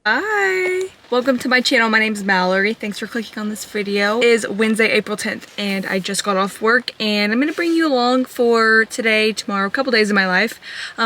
Hi! Welcome to my channel. My name's Mallory. Thanks for clicking on this video. It is Wednesday, April 10th, and I just got off work, and I'm gonna bring you along for today, tomorrow, a couple days of my life.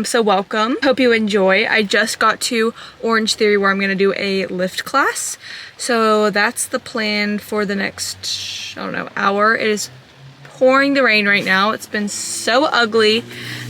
So welcome. Hope you enjoy. I just got to Orange Theory where I'm gonna do a lift class. So that's the plan for the next, I don't know, hour. It is pouring the rain right now. It's been so ugly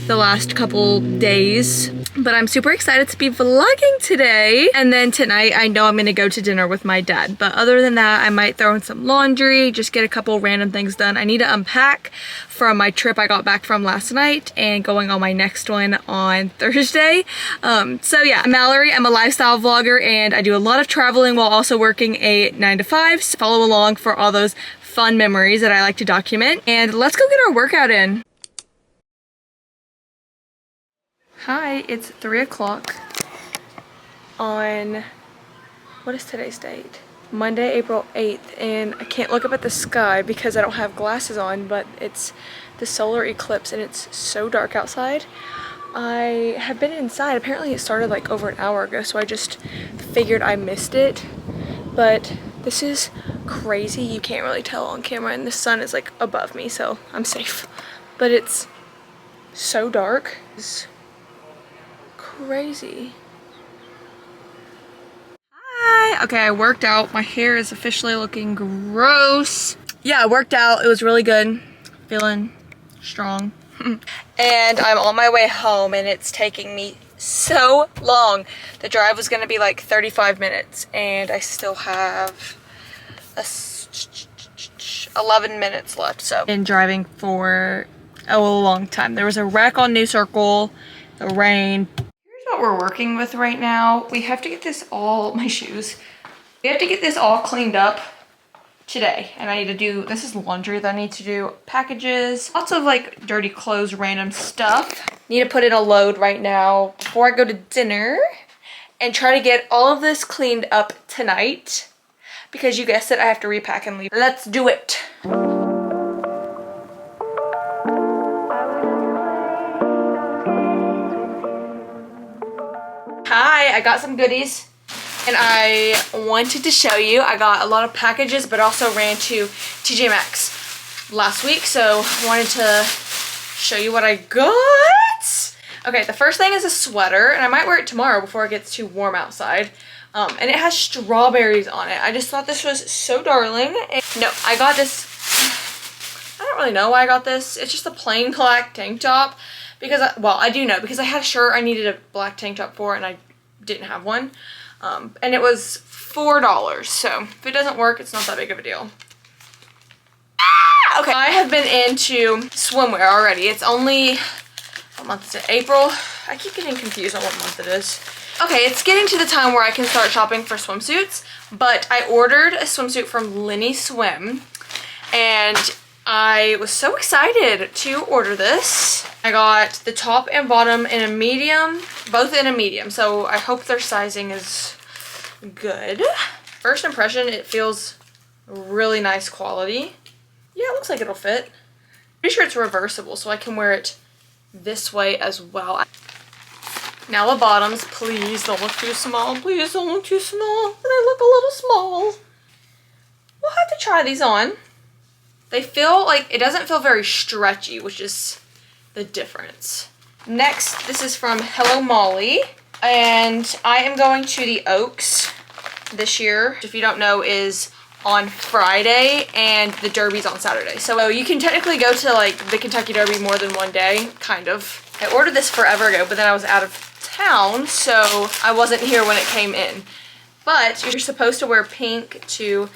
the last couple days, but I'm super excited to be vlogging today. And then tonight I know I'm gonna go to dinner with my dad, but other than that I might throw in some laundry, just get a couple random things done. I need to unpack from my trip I got back from last night and going on my next one on Thursday. So yeah, I'm Mallory. I'm a lifestyle vlogger and I do a lot of traveling while also working a 9-to-5. So follow along for all those fun memories that I like to document. And let's go get our workout in. Hi, it's 3 o'clock on, what is today's date? Monday, April 8th, and I can't look up at the sky because I don't have glasses on, but it's the solar eclipse and it's so dark outside. I have been inside. Apparently it started like over an hour ago, so I just figured I missed it. But this is crazy. You can't really tell on camera, and the sun is like above me, so I'm safe. But it's so dark. It's crazy. Hi! Okay, I worked out. My hair is officially looking gross. Yeah, I worked out. It was really good. Feeling strong. And I'm on my way home, and it's taking me so long. The drive was gonna be like 35 minutes, and I still have 11 minutes left, so. Been driving for a long time. There was a wreck on New Circle, the rain. Here's what we're working with right now. We have to get this all, my shoes. We have to get this all cleaned up today, and I need to do, this is laundry that I need to do, packages, lots of like dirty clothes, random stuff. Need to put in a load right now before I go to dinner and try to get all of this cleaned up tonight because you guessed it, I have to repack and leave. Let's do it. Hi, I got some goodies and I wanted to show you. I got a lot of packages, but also ran to TJ Maxx last week, so I wanted to show you what I got. Okay, the first thing is a sweater, and I might wear it tomorrow before it gets too warm outside. And it has strawberries on it. I just thought this was so darling. And no, I got this, I don't really know why I got this. It's just a plain black tank top. Because, well, I do know, because I had a shirt I needed a black tank top for, and I didn't have one. And it was $4, so if it doesn't work, it's not that big of a deal. Ah! Okay, I have been into swimwear already. It's only, what month is it? April? I keep getting confused on what month it is. Okay, it's getting to the time where I can start shopping for swimsuits, but I ordered a swimsuit from Lenny Swim, and I was so excited to order this. I got the top and bottom in a medium, both in a medium, so I hope their sizing is good. First impression, it feels really nice quality. Yeah, it looks like it'll fit. Pretty sure it's reversible, so I can wear it this way as well. Now the bottoms, please don't look too small. Please don't look too small. They look a little small. We'll have to try these on. They feel like, it doesn't feel very stretchy, which is the difference. Next, this is from Hello Molly, and I am going to the Oaks this year. If you don't know, is on Friday, and the Derby's on Saturday. So you can technically go to like the Kentucky Derby more than one day, kind of. I ordered this forever ago, but then I was out of town, so I wasn't here when it came in. But you're supposed to wear pink to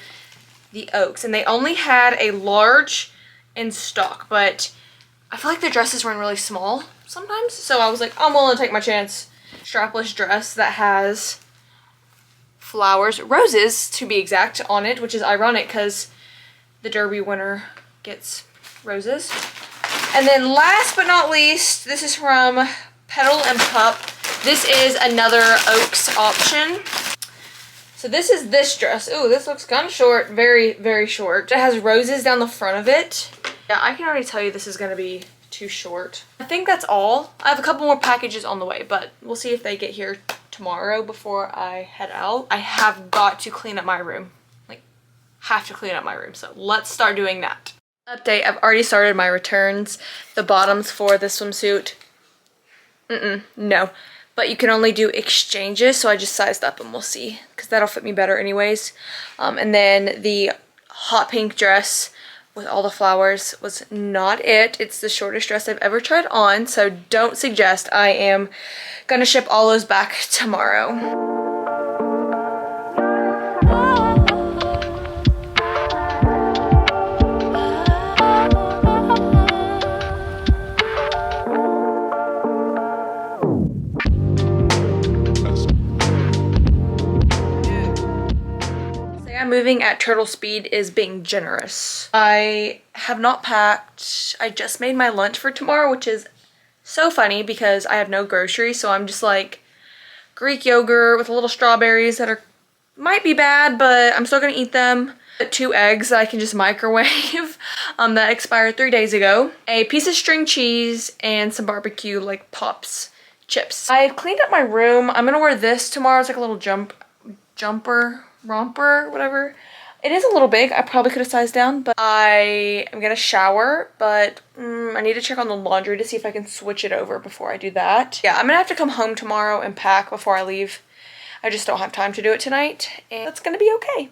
the Oaks, and they only had a large in stock, but I feel like their dresses run really small sometimes, so I was like, I'm willing to take my chance. Strapless dress that has flowers, roses to be exact, on it, which is ironic because the Derby winner gets roses. And then last but not least, this is from Petal and Pup. This is another Oaks option. So this is this dress. Ooh, this looks kind of short. Very, very short. It has roses down the front of it. Yeah, I can already tell you this is going to be too short. I think that's all. I have a couple more packages on the way, but we'll see if they get here tomorrow before I head out, I have got to clean up my room. Like, have to clean up my room. So let's start doing that. Update, I've already started my returns. The bottoms for the swimsuit, no. But you can only do exchanges, so I just sized up and we'll see, because that'll fit me better anyways. And then the hot pink dress with all the flowers was not it. It's the shortest dress I've ever tried on, so don't suggest. I am gonna ship all those back tomorrow. Moving at turtle speed is being generous. I have not packed. I just made my lunch for tomorrow, which is so funny because I have no groceries, so I'm just like Greek yogurt with a little strawberries that might be bad, but I'm still gonna eat them. 2 eggs that I can just microwave that expired 3 days ago. A piece of string cheese and some barbecue like Pops chips. I've cleaned up my room. I'm gonna wear this tomorrow. It's like a little romper, whatever. It is a little big. I probably could have sized down, but I am gonna shower, but I need to check on the laundry to see if I can switch it over before I do that. Yeah, I'm gonna have to come home tomorrow and pack before I leave. I just don't have time to do it tonight, and that's gonna be okay.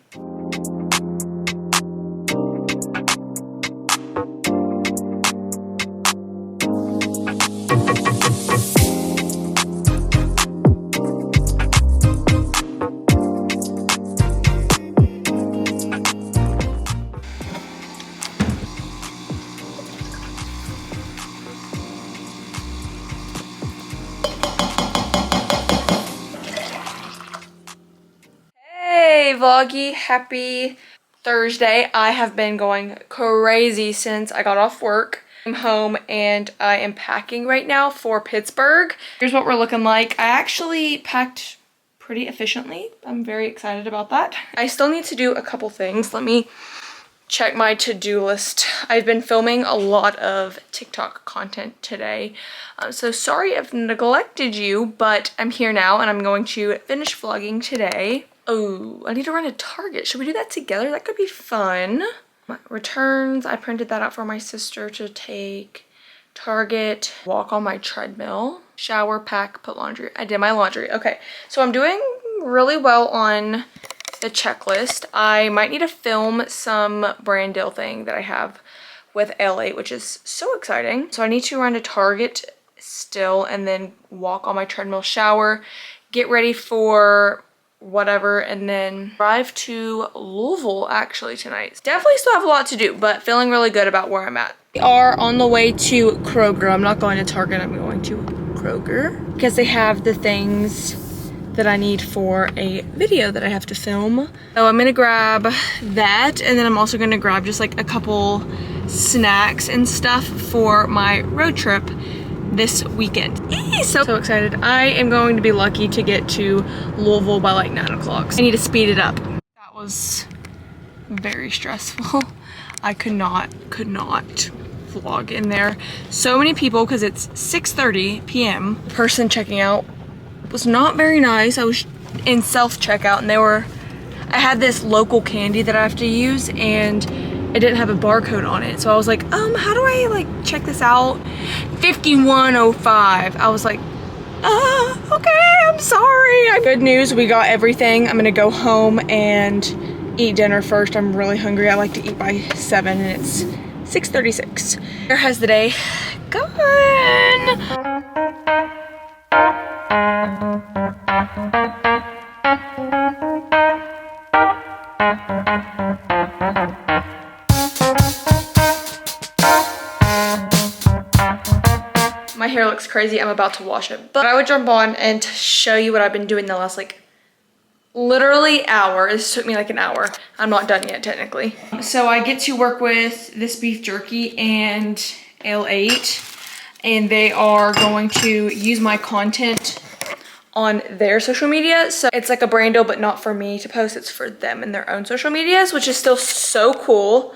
Vloggy, happy Thursday. I have been going crazy since I got off work. I'm home and I am packing right now for Pittsburgh. Here's what we're looking like. I actually packed pretty efficiently. I'm very excited about that. I still need to do a couple things. Let me check my to-do list. I've been filming a lot of TikTok content today. So sorry if neglected you, but I'm here now and I'm going to finish vlogging today. Oh, I need to run to Target. Should we do that together? That could be fun. My returns, I printed that out for my sister to take. Target, walk on my treadmill, shower, pack, put laundry. I did my laundry. Okay, so I'm doing really well on the checklist. I might need to film some brand deal thing that I have with L8, which is so exciting. So I need to run to Target still and then walk on my treadmill, shower, get ready for whatever, and then drive to Louisville actually tonight. Definitely still have a lot to do, but feeling really good about where I'm at. We are on the way to Kroger. I'm not going to Target, I'm going to Kroger because they have the things that I need for a video that I have to film. So I'm gonna grab that, and then I'm also gonna grab just like a couple snacks and stuff for my road trip this weekend. So excited. I am going to be lucky to get to Louisville by like 9 o'clock. I need to speed it up. That was very stressful. I could not vlog in there. So many people because it's 6:30 p.m. The person checking out was not very nice. I was in self-checkout and I had this local candy that I have to use and it didn't have a barcode on it. So I was like, how do I like check this out? 5105. I was like, okay, I'm sorry. Good news, we got everything. I'm gonna go home and eat dinner first. I'm really hungry. I like to eat by 7 and it's 6:36. Here has the day gone. My hair looks crazy. I'm about to wash it, but I would jump on and show you what I've been doing the last like literally hour. This took me like an hour. I'm not done yet technically. So I get to work with this beef jerky and L8, and they are going to use my content on their social media. So it's like a brand deal, but not for me to post. It's for them and their own social medias, which is still so cool.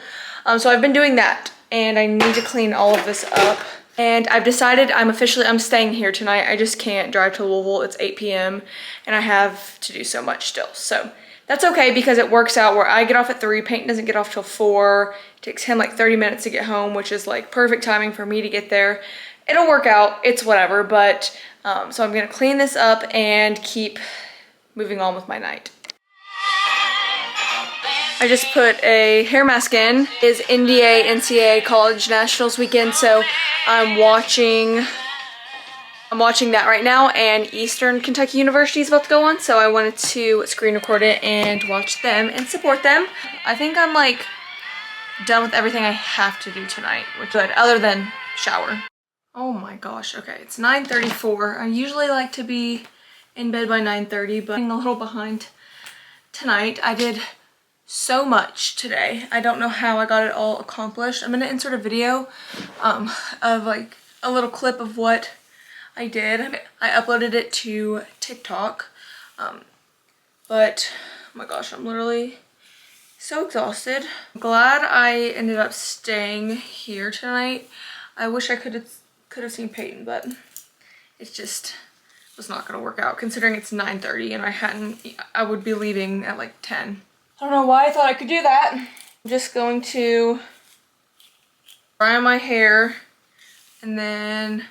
So I've been doing that, and I need to clean all of this up And I've decided I'm staying here tonight. I just can't drive to Louisville. It's 8 p.m. and I have to do so much still. So that's okay because it works out where I get off at 3, Peyton doesn't get off till 4. It takes him like 30 minutes to get home, which is like perfect timing for me to get there. It'll work out, it's whatever, but so I'm gonna clean this up and keep moving on with my night. I just put a hair mask in. It's NDA, NCAA College Nationals weekend, so I'm watching that right now, and Eastern Kentucky University is about to go on, so I wanted to screen record it and watch them and support them. I think I'm like done with everything I have to do tonight, which is good, other than shower. Oh my gosh, okay, it's 9:34. I usually like to be in bed by 9:30, but I'm a little behind tonight. I did so much today. I don't know how I got it all accomplished. I'm gonna insert a video of like a little clip of what I did. I uploaded it to TikTok, but oh my gosh, I'm literally so exhausted. I'm glad I ended up staying here tonight. I wish I could have seen Peyton, but it's just was not gonna work out considering it's 9:30 and I would be leaving at like 10. I don't know why I thought I could do that. I'm just going to dry my hair and then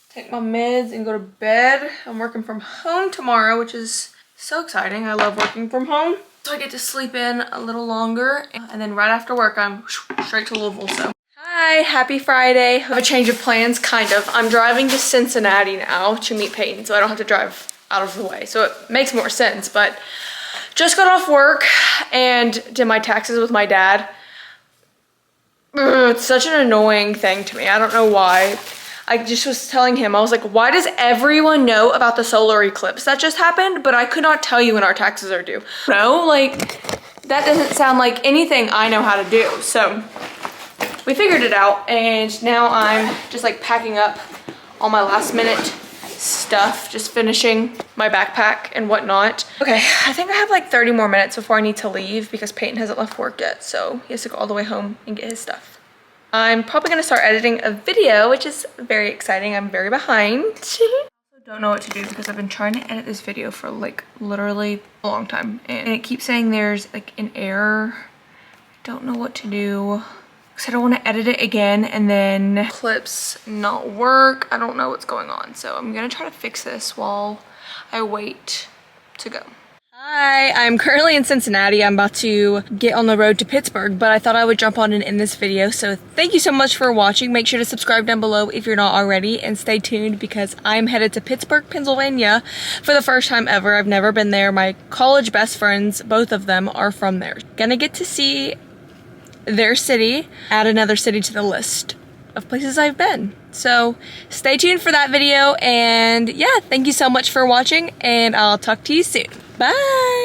take my meds and go to bed. I'm working from home tomorrow, which is so exciting. I love working from home. So I get to sleep in a little longer, and then right after work, I'm straight to Louisville, so. Hi, happy Friday. I have a change of plans, kind of. I'm driving to Cincinnati now to meet Peyton, so I don't have to drive out of the way. So it makes more sense, but just got off work and did my taxes with my dad. It's such an annoying thing to me. I don't know why. I just was telling him, I was like, why does everyone know about the solar eclipse that just happened, but I could not tell you when our taxes are due? No, like, that doesn't sound like anything I know how to do. So we figured it out, and now I'm just like packing up all my last minute stuff, just finishing my backpack and whatnot. Okay, I think I have like 30 more minutes before I need to leave because Peyton hasn't left work yet, so he has to go all the way home and get his stuff. I'm probably gonna start editing a video, which is very exciting. I'm very behind. I don't know what to do because I've been trying to edit this video for like literally a long time, and it keeps saying there's like an error. I don't know what to do. I don't want to edit it again and then clips not work. I don't know what's going on. So I'm going to try to fix this while I wait to go. Hi, I'm currently in Cincinnati. I'm about to get on the road to Pittsburgh, but I thought I would jump on and end this video. So thank you so much for watching. Make sure to subscribe down below if you're not already, and stay tuned because I'm headed to Pittsburgh, Pennsylvania for the first time ever. I've never been there. My college best friends, both of them, are from there. Gonna get to see their city, add another city to the list of places I've been. So stay tuned for that video, and yeah, thank you so much for watching, and I'll talk to you soon. Bye!